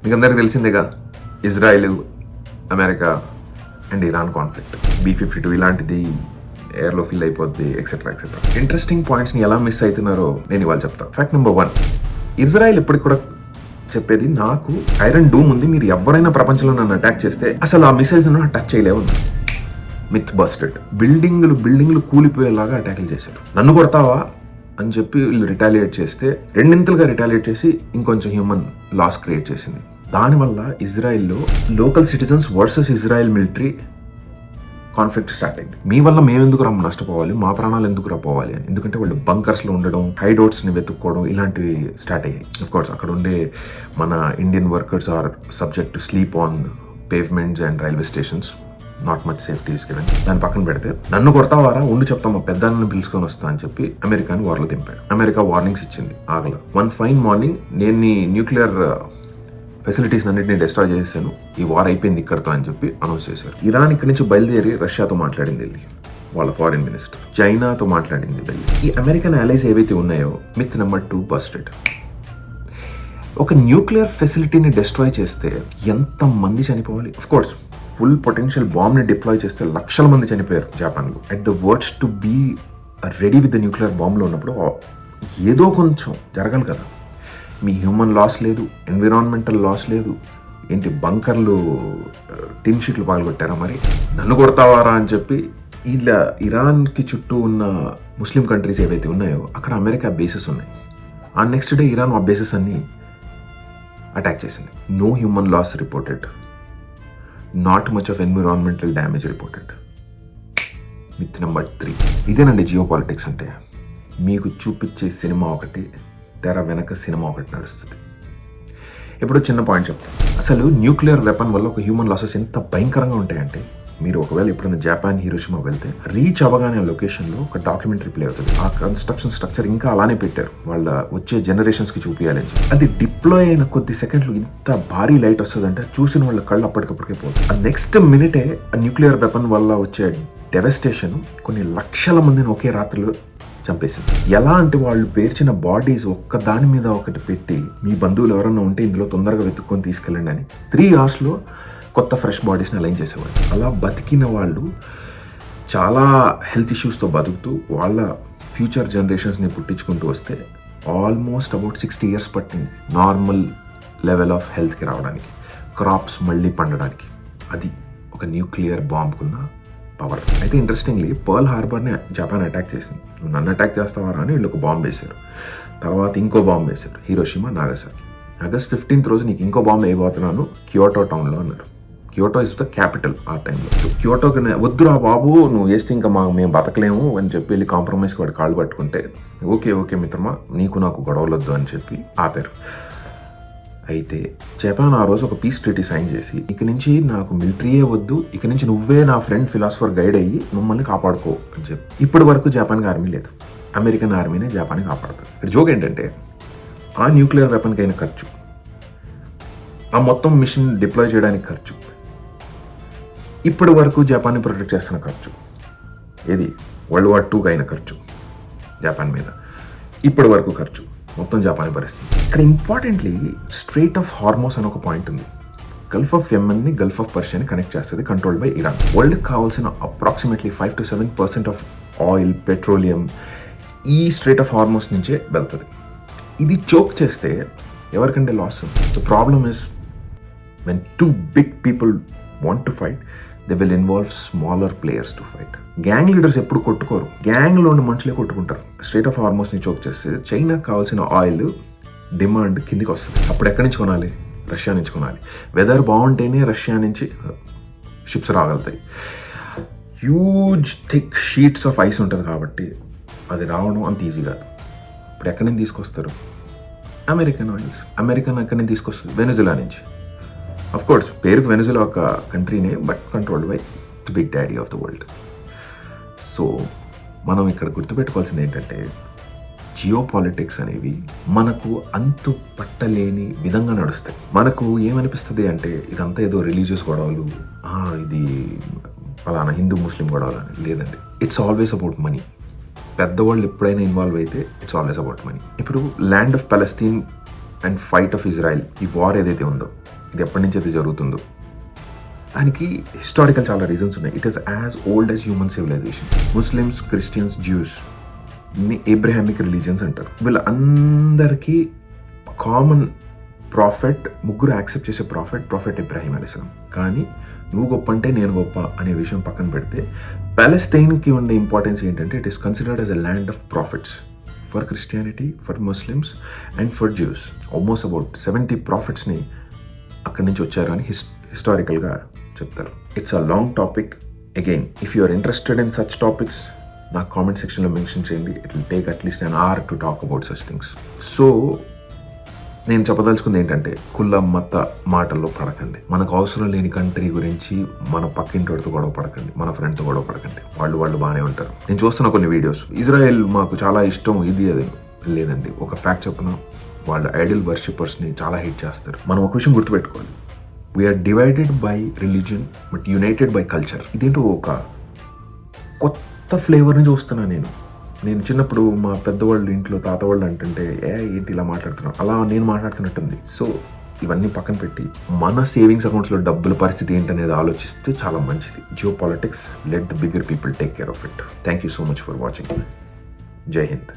మీకు అందరికీ తెలిసిందేగా, Israel, America and Iran conflict, B-52 ఇలాంటిది ఎయిర్లో ఫిల్ అయిపోద్ది ఎక్సెట్రా ఎక్సెట్రా. ఇంట్రెస్టింగ్ పాయింట్స్ని ఎలా మిస్ అవుతున్నారో నేను ఇవాళ చెప్తాను. ఫ్యాక్ట్ నెంబర్ 1, ఇజ్రాయిల్ ఎప్పటికి కూడా చెప్పేది, నాకు ఐరన్ డూమ్ ఉంది, మీరు ఎవరైనా ప్రపంచంలో నన్ను అటాక్ చేస్తే అసలు ఆ మిసైల్స్ టచ్ చేయలేవు. Myth busted. బిల్డింగ్లు కూలిపోయేలాగా అటాక్లు చేశారు. నన్ను కొడతావా అని చెప్పి వీళ్ళు రిటాలియేట్ చేస్తే రెండింతలుగా రిటాలియేట్ చేసి ఇంకొంచెం హ్యూమన్ లాస్ క్రియేట్ చేసింది. దానివల్ల ఇజ్రాయిల్లో local citizens versus Israel military conflict start అయింది. మీ వల్ల మేము ఎందుకు నష్టపోవాలి, మా ప్రాణాలు ఎందుకు పోవాలి అని. ఎందుకంటే వాళ్ళు బంకర్స్లో ఉండడం, హైడౌట్స్ని వెతుక్కోవడం ఇలాంటివి స్టార్ట్ అయ్యాయి. అఫ్ కోర్స్ అక్కడ ఉండే మన Indian workers are subject to sleep on pavements and railway stations. Not much safety is given. దాని పక్కన పెడితే నన్ను కొడతావారా, ఉండి చెప్తామా, పెద్దలను పిలుచుకొని వస్తా అని చెప్పి అమెరికాని వార్లో దింపాడు. అమెరికా వార్నింగ్స్ ఇచ్చింది, ఆగల. వన్ ఫైన్ మార్నింగ్ నేను నీ న్యూక్లియర్ ఫెసిలిటీస్ అన్నింటినీ డిస్ట్రాయ్ చేశాను, ఈ వార్ అయిపోయింది ఇక్కడతో అని చెప్పి అనౌన్స్ చేశారు. ఇరాన్ ఇక్కడి నుంచి బయలుదేరి రష్యాతో మాట్లాడింది వెళ్ళి, వాళ్ళ ఫారిన్ మినిస్టర్. చైనాతో మాట్లాడింది వెళ్ళి. ఈ అమెరికన్ అలైస్ ఏవైతే ఉన్నాయో, మిత్ నెంబర్ 2 బస్టెడ్. ఒక న్యూక్లియర్ ఫెసిలిటీని డిస్ట్రాయ్ చేస్తే ఎంతమంది చనిపోవాలి? అఫ్ కోర్స్ ఫుల్ పొటెన్షియల్ బాంబ్ని డిప్లాయ్ చేస్తే లక్షల మంది చనిపోయారు జపాన్లో. At the words to be ready with the nuclear బాంబ్లో ఉన్నప్పుడు ఏదో కొంచెం జరగాలి కదా. మీ హ్యూమన్ లాస్ లేదు, ఎన్విరాన్మెంటల్ లాస్ లేదు, ఏంటి బంకర్లు టిన్ షీట్లు పగలగొట్టారా? మరి నన్ను కొడతావారా అని చెప్పి ఇలా ఇరాన్కి చుట్టూ ఉన్న ముస్లిం కంట్రీస్ ఏవైతే ఉన్నాయో అక్కడ అమెరికా బేసెస్ ఉన్నాయి. ఆ నెక్స్ట్ డే ఇరాన్ ఆ బేసెస్ అన్ని అటాక్ చేసింది. No human loss reported, not much of environmental damage reported. Myth number 3. ఇదేనండి జియో పాలిటిక్స్ అంటే. మీకు చూపించే సినిమా ఒకటి, తెర వెనక సినిమా ఒకటి నడుస్తుంది. ఇప్పుడు చిన్న పాయింట్ చెప్తాను. అసలు న్యూక్లియర్ వెపన్ వల్ల ఒక హ్యూమన్ లాసెస్ ఎంత భయంకరంగా ఉంటాయంటే, మీరు ఒకవేళ ఎప్పుడైనా జపాన్ హిరోషిమా వెళ్తే రీచ్ అవ్వగానే ఆ లొకేషన్లో ఒక డాక్యుమెంటరీ ప్లే అవుతుంది. ఆ కన్స్ట్రక్షన్ స్ట్రక్చర్ ఇంకా అలానే పెట్టారు, వాళ్ళ వచ్చే జనరేషన్స్కి చూపించాలని. అది డిప్లాయ్ అయిన కొద్ది సెకండ్లు ఇంత భారీ లైట్ వస్తుందంటే చూసిన వాళ్ళ కళ్ళు అప్పటికప్పటికే పోతుంది. ఆ నెక్స్ట్ మినిటే ఆ న్యూక్లియర్ వెపన్ వల్ల వచ్చే డెవస్టేషన్ కొన్ని లక్షల మందిని ఒకే రాత్రిలో చంపేసింది. ఎలా అంటే వాళ్ళు పేర్చిన బాడీస్ ఒక్క దాని మీద ఒకటి పెట్టి, మీ బంధువులు ఎవరన్నా ఉంటే ఇందులో తొందరగా వెతుక్కొని తీసుకెళ్ళండి అని 3 అవర్స్లో కొత్త ఫ్రెష్ బాడీస్ని అలైన్ చేసేవాళ్ళు. అలా బతికిన వాళ్ళు చాలా హెల్త్ ఇష్యూస్తో బతుకుతూ వాళ్ళ ఫ్యూచర్ జనరేషన్స్ని పుట్టించుకుంటూ వస్తే ఆల్మోస్ట్ అబౌట్ 60 years పట్టింది నార్మల్ లెవెల్ ఆఫ్ హెల్త్కి రావడానికి, క్రాప్స్ మళ్ళీ పండడానికి. అది ఒక న్యూక్లియర్ బాంబ్కున్న పవర్. అయితే ఇంట్రెస్టింగ్లీ పర్ల్ హార్బర్ని జపాన్ అటాక్ చేసింది. నువ్వు నన్ను అటాక్ చేస్తావారా అని వీళ్ళు ఒక బాంబు వేశారు. తర్వాత ఇంకో బాంబు వేశారు, హిరోషిమా, నాగసాకి. August 15th రోజు నీకు ఇంకో బాంబు వేయబోతున్నాను క్యోటో టౌన్లో అన్నారు. క్యోటో ఇస్ ద క్యాపిటల్ ఆ టైంలో. క్యోటోకి వద్దురా బాబు, నువ్వు వేస్తే ఇంకా మేము బతకలేము అని చెప్పి వెళ్ళి కాంప్రమైజ్కి వాడు కాళ్ళు పట్టుకుంటే, ఓకే మిత్రమా, నీకు నాకు గొడవలొద్దు అని చెప్పి ఆపారు. అయితే జపాన్ ఆ రోజు ఒక పీస్ ట్రీటీ సైన్ చేసి, ఇక నుంచి నాకు మిలిటరీయే వద్దు, ఇక నుంచి నువ్వే నా ఫ్రెండ్ ఫిలాసఫర్ గైడ్ అయ్యి మమ్మల్ని కాపాడుకో అని చెప్పి. ఇప్పటి వరకు జపాన్కి ఆర్మీ లేదు, అమెరికన్ ఆర్మీనే జపాన్ని కాపాడుతుంది. ఇక్కడ జోక్ ఏంటంటే, ఆ న్యూక్లియర్ వెపన్కి అయిన ఖర్చు, ఆ మొత్తం మిషన్ డిప్లాయ్ చేయడానికి ఖర్చు, ఇప్పటి వరకు జపాన్ని ప్రొటెక్ట్ చేస్తున్న ఖర్చు, ఏది World War II అయిన ఖర్చు జపాన్ మీద, ఇప్పటి వరకు ఖర్చు మొత్తం జపాన్ భరిస్తుంది. ఇక్కడ ఇంపార్టెంట్లీ స్ట్రెయిట్ ఆఫ్ హార్మోస్ అని ఒక పాయింట్ ఉంది. గల్ఫ్ ఆఫ్ యెమెన్ని గల్ఫ్ ఆఫ్ పర్షియాని కనెక్ట్ చేస్తుంది, కంట్రోల్డ్ బై ఇరాన్. వరల్డ్కి కావాల్సిన approximately 5 to 7% of oil, petroleum ఈ స్ట్రెయిట్ ఆఫ్ హార్మోస్ నుంచే వెళ్తుంది. ఇది చోక్ చేస్తే ఎవరికంటే loss? The problem is when 2 big people want to fight, they will involve smaller players to fight. Gang leaders ఎప్పుడు కొట్టుకోరు, గ్యాంగ్లోని మనుషులే కొట్టుకుంటారు. స్ట్రెయిట్ ఆఫ్ హార్మోస్ని చోక్ చేస్తే చైనాకి కావాల్సిన ఆయిల్ డిమాండ్ కిందికి వస్తుంది. అప్పుడు ఎక్కడి నుంచి కొనాలి? రష్యా నుంచి కొనాలి. వెదర్ బాగుంటేనే రష్యా నుంచి షిప్స్ రాగలుగుతాయి. Huge thick sheets of ice ఉంటుంది కాబట్టి అది రావడం అంత ఈజీ కాదు. ఇప్పుడు ఎక్కడి నుంచి తీసుకొస్తారు? American oils. అమెరికన్ ఎక్కడి నుంచి తీసుకొస్తుంది? వెనిజులా నుంచి. అఫ్ కోర్స్ పేరుకు వెనిజులా ఒక కంట్రీనే, but controlled by big daddy of the world. So మనం ఇక్కడ గుర్తుపెట్టుకోవాల్సింది ఏంటంటే, జియో పాలిటిక్స్ అనేవి మనకు అంతు పట్టలేని విధంగా నడుస్తాయి. మనకు ఏమనిపిస్తుంది అంటే, ఇదంతా ఏదో రిలీజియస్ గొడవలు, ఇది ఫలానా హిందూ ముస్లిం గొడవలు అని. లేదండి, ఇట్స్ ఆల్వేస్ అబౌట్ మనీ. పెద్దవాళ్ళు ఎప్పుడైనా ఇన్వాల్వ్ అయితే ఇట్స్ ఆల్వేస్ అబౌట్ మనీ. ఇప్పుడు land of Palestine and fight of Israel, ఈ వార్ ఏదైతే ఉందో ఇది ఎప్పటి నుంచి అయితే జరుగుతుందో. దానికి హిస్టారికల్ చాలా రీజన్స్ ఉన్నాయి. It is as old as human civilisation. Muslims, Christians, Jews Abrahamic religions అంటారు. వీళ్ళందరికీ కామన్ ప్రాఫిట్, ముగ్గురు యాక్సెప్ట్ చేసే ప్రాఫిట్ ఇబ్రాహీం అలైహిస్సలాం. కానీ నువ్వు గొప్ప అంటే నేను గొప్ప అనే విషయం పక్కన పెడితే పాలెస్తైన్కి ఉండే ఇంపార్టెన్స్ ఏంటంటే it is considered as a land of prophets for Christianity, for Muslims and for Jews. Almost about 70 ప్రాఫిట్స్ని అక్కడి నుంచి వచ్చారు అని హిస్టారికల్గా చెప్తారు. It's a long topic. Again if you are interested in such topics నాకు కామెంట్ సెక్షన్లో మెన్షన్ చేయండి. It will take at least an hour to talk about such things. So నేను చెప్పదలుచుకుంది ఏంటంటే కుల మత మాటల్లో పడకండి. మనకు అవసరం లేని కంట్రీ గురించి మన పక్కింటితో గొడవ పడకండి, మన ఫ్రెండ్తో గొడవ పడకండి. వాళ్ళు బాగానే ఉంటారు. నేను చూస్తున్న కొన్ని వీడియోస్, ఇజ్రాయెల్ మాకు చాలా ఇష్టం ఇది అది లేదండి. ఒక ఫ్యాక్ట్ చెప్పిన వాళ్ళు ఐడల్ వర్షిపర్స్ని చాలా హేట్ చేస్తారు. మనం ఒక విషయం గుర్తుపెట్టుకోవాలి, we are divided by religion but united by culture. ఇదేంటో ఒక కొత్త ఫ్లేవర్ని చూస్తున్నా నేను చిన్నప్పుడు మా పెద్దవాళ్ళు ఇంట్లో తాతవాళ్ళు అంటుంటే ఏంటి ఇలా మాట్లాడుతున్నాను, అలా నేను మాట్లాడుతున్నట్టుంది. సో ఇవన్నీ పక్కన పెట్టి మన సేవింగ్స్ అకౌంట్స్లో డబ్బుల పరిస్థితి ఏంటనేది ఆలోచిస్తే చాలా మంచిది. Geo politics, let the bigger people take care of it. Thank you so much for watching. జై హింద్.